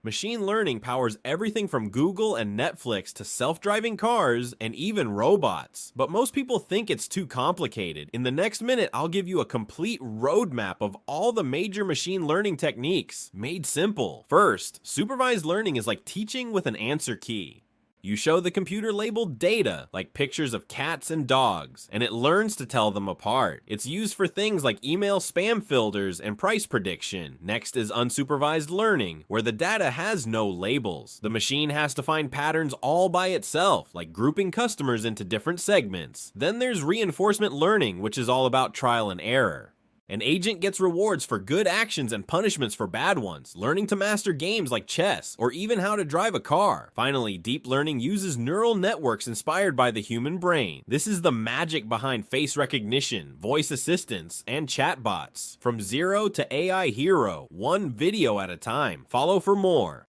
Machine learning powers everything from Google and Netflix to self-driving cars and even robots. But most people think it's too complicated. In the next minute, I'll give you a complete roadmap of all the major machine learning techniques, made simple. First, supervised learning is like teaching with an answer key. You show the computer labeled data, like pictures of cats and dogs, and it learns to tell them apart. It's used for things like email spam filters and price prediction. Next is unsupervised learning, where the data has no labels. The machine has to find patterns all by itself, like grouping customers into different segments. Then there's reinforcement learning, which is all about trial and error. An agent gets rewards for good actions and punishments for bad ones, learning to master games like chess, or even how to drive a car. Finally, deep learning uses neural networks inspired by the human brain. This is the magic behind face recognition, voice assistants, and chatbots. From zero to AI hero, one video at a time. Follow for more.